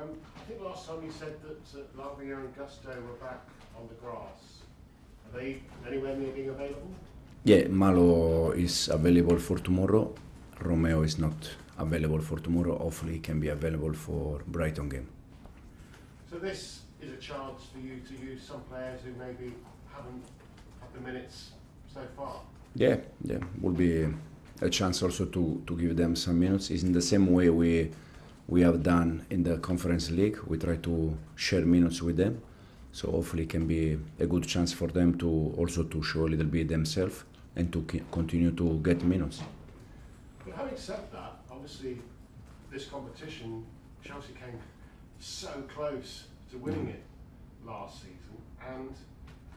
I think last time you said that Lavia and Gusto were back on the grass. Are they anywhere near being available? Yeah, Malo is available for tomorrow. Romeo is not available for tomorrow. Hopefully he can be available for Brighton game. So this is a chance for you to use some players who maybe haven't had the minutes so far? Yeah, will be a chance also to give them some minutes. It's in the same way we have done in the Conference League. We try to share minutes with them. So hopefully it can be a good chance for them to also to show a little bit themselves and to continue to get minutes. But having said that, obviously this competition, Chelsea came so close to winning it last season, and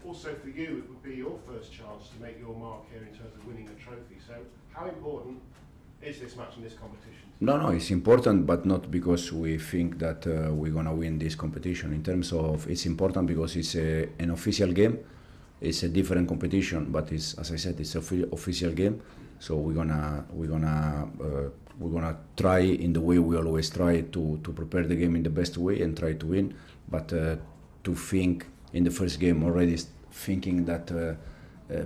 also for you it would be your first chance to make your mark here in terms of winning a trophy. So how important is this match in this competition? No, it's important, but not because we think that we're gonna win this competition. In terms of, it's important because it's an official game. It's a different competition, but it's, as I said, it's an official game. So we're gonna try in the way we always try to prepare the game in the best way and try to win. But to think in the first game already, thinking that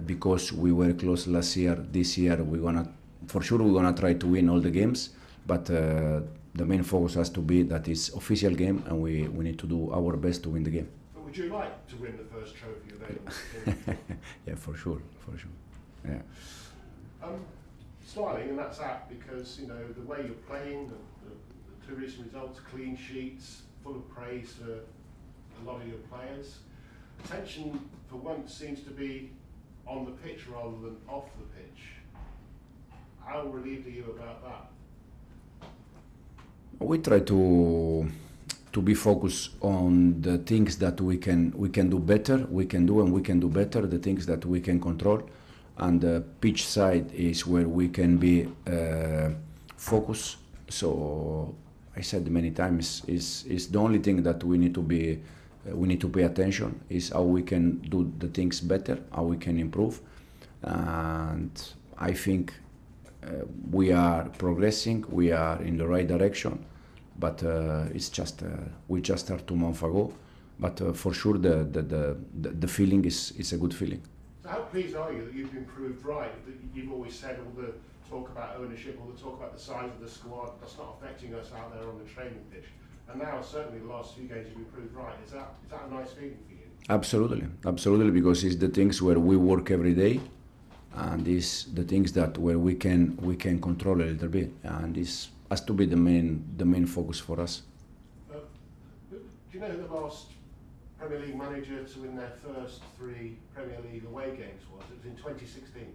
because we were close last year, this year we're gonna try to win all the games. But the main focus has to be that it's official game, and we need to do our best to win the game. But would you like to win the first trophy available? Yeah, for sure. Yeah. Smiling, and that's that because you know the way you're playing, the two recent results, clean sheets, full of praise for a lot of your players. Attention for once seems to be on the pitch rather than off the pitch. How relieved are you about that? We try to be focused on the things that we can do better, we can do better, the things that we can control, and the pitch side is where we can be focused. So I said many times is the only thing that we need to pay attention is how we can do the things better, how we can improve, and I think we are progressing, we are in the right direction, but it's just we just started 2 months ago, but for sure the feeling is a good feeling. So how pleased are you that you've been proved right? That you've always said all the talk about ownership, all the talk about the size of the squad, that's not affecting us out there on the training pitch, and now certainly the last few games you've been proved right. Is that a nice feeling for you? Absolutely, because it's the things where we work every day. And it's the things that where we can control a little bit, and this has to be the main focus for us. Do you know who the last Premier League manager to win their first 3 Premier League away games was? It was in 2016.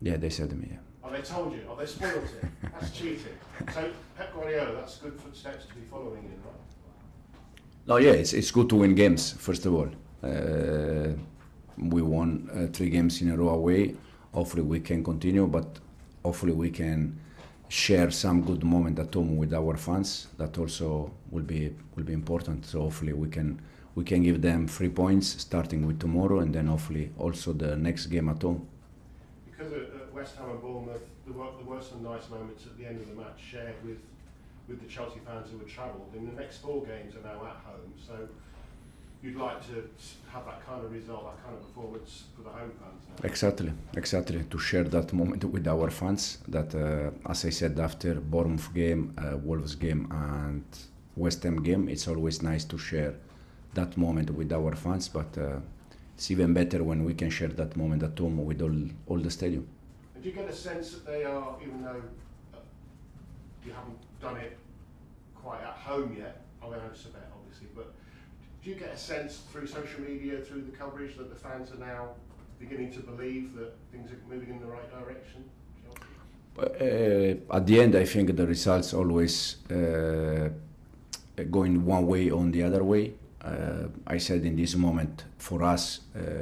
Yeah, they said to me. Yeah. Oh, they told you. Oh, they spoiled it. That's cheating. So Pep Guardiola, that's good footsteps to be following in, right? No, yeah, it's good to win games. First of all, we won 3 games in a row away. Hopefully we can continue, but hopefully we can share some good moment at home with our fans. That also will be important. So hopefully we can give them 3 points starting with tomorrow, and then hopefully also the next game at home. Because at West Ham and Bournemouth, there were some nice moments at the end of the match shared with the Chelsea fans who had travelled. And the next 4 games are now at home, so you'd like to have that kind of result, that kind of performance for the home fans now. Exactly. To share that moment with our fans. That, as I said, after Bournemouth game, Wolves game, and West Ham game, it's always nice to share that moment with our fans. But it's even better when we can share that moment at home with all the stadium. And do you get a sense that they are, even though you haven't done it quite at home yet? I mean, it's a bet, obviously, but do you get a sense through social media, through the coverage, that the fans are now beginning to believe that things are moving in the right direction? At the end, I think the results always going one way or the other way. I said in this moment, for us,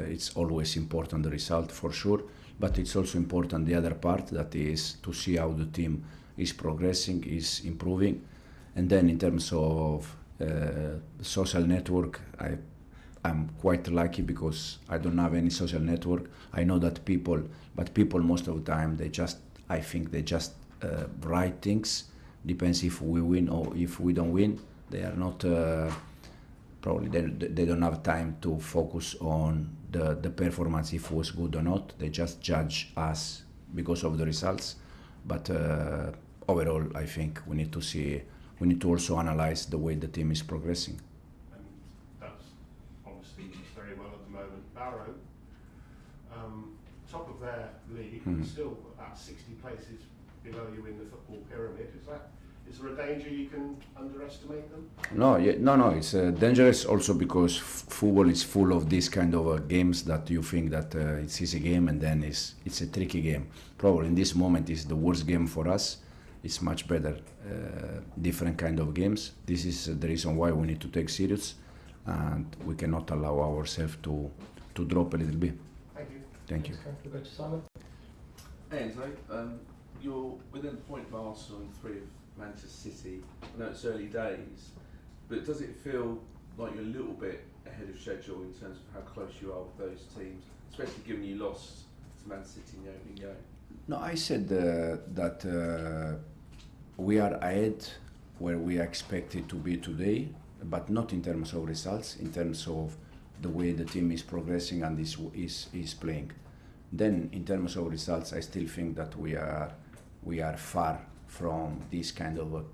it's always important, the result, for sure, but it's also important the other part, that is to see how the team is progressing, is improving. And then in terms of social network, I'm quite lucky because I don't have any social network. I know that people most of the time I think they just write things. Depends if we win or if we don't win. They are not probably they don't have time to focus on the performance, if it was good or not. They just judge us because of the results. But overall, I think we need to also analyze the way the team is progressing. And that's obviously very well at the moment. Barrow, top of their league, still about 60 places below you in the football pyramid. Is there a danger you can underestimate them? No, it's dangerous also because football is full of these kind of games that you think that it's easy game and then it's a tricky game. Probably in this moment is the worst game for us. It's much better, different kind of games. This is the reason why we need to take serious, and we cannot allow ourselves to drop a little bit. Thank you. Thank you. We'll go to Simon. Enzo, you're within a point of Arsenal and 3 of Manchester City. I know it's early days, but does it feel like you're a little bit ahead of schedule in terms of how close you are with those teams, especially given you lost to Man City in the opening game? No, I said that we are ahead where we are expected to be today, but not in terms of results, in terms of the way the team is progressing and is playing. Then, in terms of results, I still think that we are far from these kind of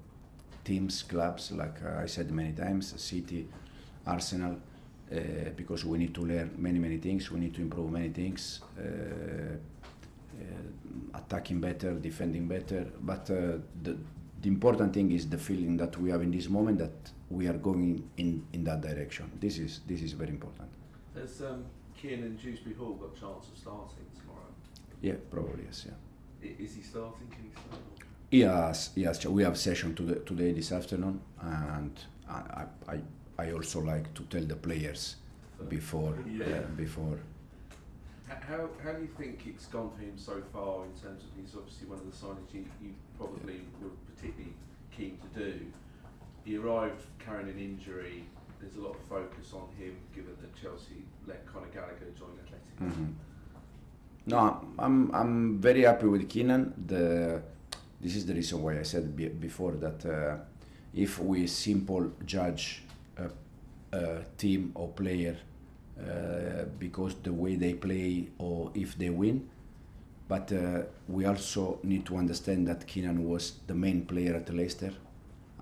teams, clubs, like I said many times, City, Arsenal, because we need to learn many things, we need to improve many things, attacking better, defending better, but the important thing is the feeling that we have in this moment that we are going in that direction. This is very important. Has Kiernan and Dewbury-Hall got a chance of starting tomorrow? Yeah, probably yes. Yeah. Is he starting? Can he start? Yes. We have session today this afternoon, and I also like to tell the players before. How do you think it's gone for him so far in terms of he's obviously one of the signings you probably were particularly keen to do? He arrived carrying an injury. There's a lot of focus on him given that Chelsea let Conor Gallagher join Atletico. Mm-hmm. No, I'm very happy with Kiernan. This is the reason why I said before that if we simple judge a team or player because the way they play or if they win, but we also need to understand that Kiernan was the main player at Leicester,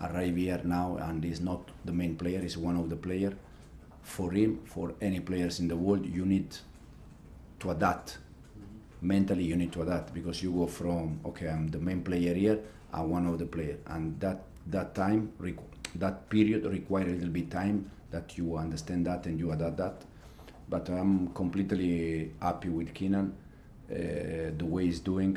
arrive here now and is not the main player, is one of the players. For him, for any players in the world, you need to adapt. Mentally you need to adapt, because you go from okay, I'm the main player here, I'm one of the players, and that time that period require a little bit time that you understand that and you adapt that. But I'm completely happy with Kiernan, the way he's doing.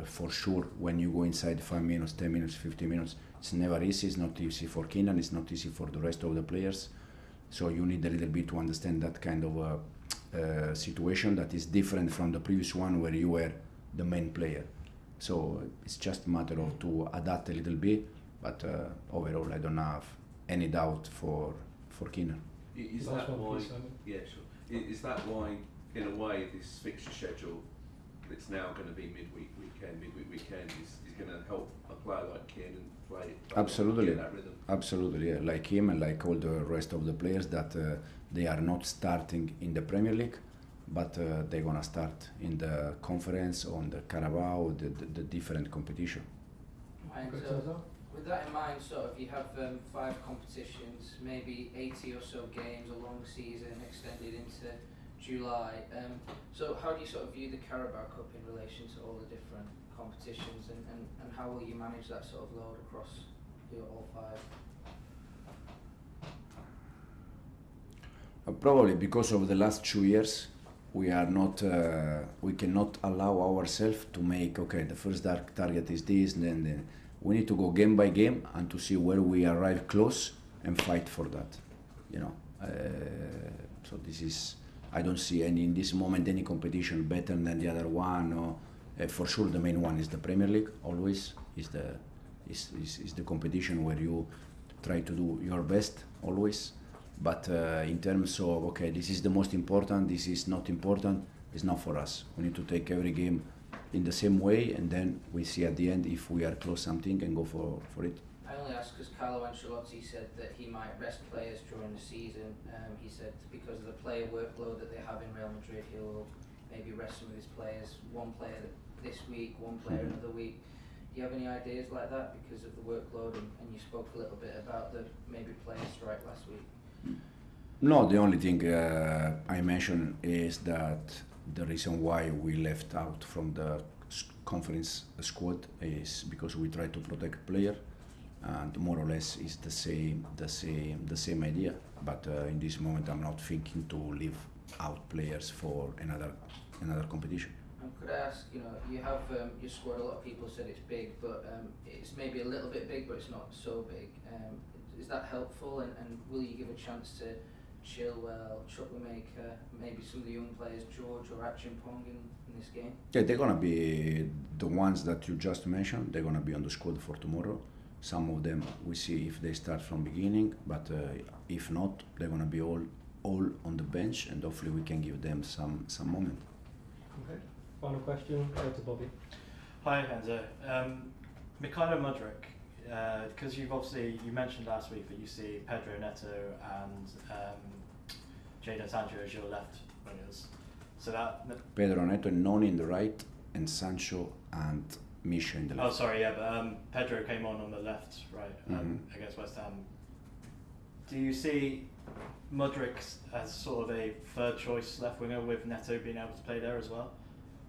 For sure, when you go inside 5 minutes, 10 minutes, 15 minutes, it's never easy. It's not easy for Kiernan, it's not easy for the rest of the players. So you need a little bit to understand that kind of situation that is different from the previous one where you were the main player. So it's just a matter of to adapt a little bit, but overall I don't have any doubt for Kiernan. Is that why? Yeah, sure. Is that why, in a way, this fixture schedule that's now going to be midweek weekend is going to help a player like Kiernan play Absolutely, get that rhythm? Absolutely, yeah. Like him and like all the rest of the players that they are not starting in the Premier League, but they're gonna start in the conference, on the Carabao, the different competition. And with that in mind, sort of, you have 5 competitions, maybe 80 or so games, a long season extended into July. So how do you sort of view the Carabao Cup in relation to all the different competitions, and how will you manage that sort of load across all 5? Probably because of the last 2 years, we cannot allow ourselves to make the first target is this, then we need to go game by game and to see where we arrive close and fight for that. So this is, I don't see in this moment any competition better than the other one. Or for sure, the main one is the Premier League. Always is the competition where you try to do your best always. But in terms of this is the most important, this is not important, it's not for us. We need to take every game in the same way, and then we see at the end if we are close something and go for it. I only ask ask, because Carlo Ancelotti said that he might rest players during the season. He said because of the player workload that they have in Real Madrid, he'll maybe rest some of his players. One player this week, one player another week. Do you have any ideas like that because of the workload? And you spoke a little bit about the maybe player strike last week. No, the only thing I mentioned is that the reason why we left out from the conference squad is because we try to protect player, and more or less is the same idea. But in this moment, I'm not thinking to leave out players for another competition. And could I ask, you have your squad. A lot of people said it's big, but it's maybe a little bit big, but it's not so big. Is that helpful? And will you give a chance to Chilwell, Chukwuemeka, maybe some of the young players, George or Achimpong in this game? Yeah, they're gonna be the ones that you just mentioned. They're gonna be on the squad for tomorrow. Some of them we see if they start from beginning, but if not, they're gonna be all on the bench, and hopefully we can give them some moment. Okay. Final question, go to Bobby. Hi Enzo. Mykhailo Mudryk, because you mentioned last week that you see Pedro Neto and Jadon Sancho as your left wingers. So that Pedro Neto and Noni in the right, and Sancho and Misha in the left. Oh, sorry, yeah, but Pedro came on the left, right, against West Ham. Do you see Mudryk as sort of a third choice left winger with Neto being able to play there as well?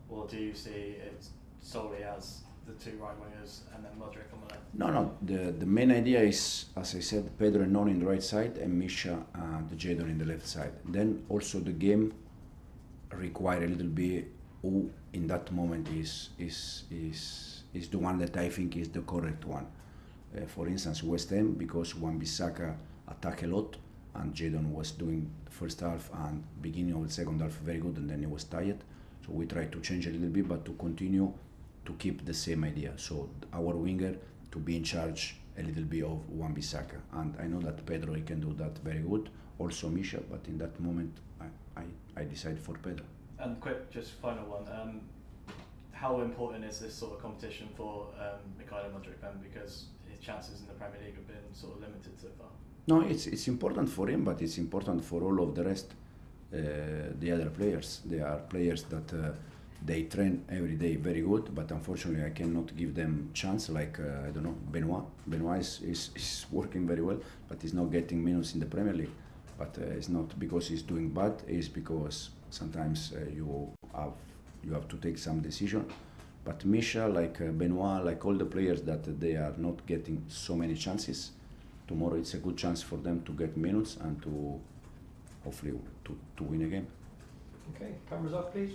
Or do you see it solely as the two right wingers and then Mudryk on the left? No. The main idea is, as I said, Pedro and Noni in the right side and Misha and Jadon in the left side. Then also the game require a little bit who in that moment is the one that I think is the correct one. For instance, West Ham, because Wan-Bissaka attack a lot and Jadon was doing the first half and beginning of the second half very good, and then he was tired. So we try to change a little bit, but to continue to keep the same idea. So our winger to be in charge a little bit of Wan-Bissaka, and I know that Pedro he can do that very good. Also Misha, but in that moment I decided for Pedro. And quick, just final one. How important is this sort of competition for Mykhailo Mudryk then? Because his chances in the Premier League have been sort of limited so far. No, it's important for him, but it's important for all of the rest. The other players, they are players that they train every day very good, but unfortunately I cannot give them chance like I don't know, Benoit is working very well, but he's not getting minutes in the Premier League. But it's not because he's doing bad, it's because sometimes you have to take some decision. But Misha, like Benoit, like all the players that they are not getting so many chances, tomorrow it's a good chance for them to get minutes and to hopefully to win a game. Okay, cameras up please.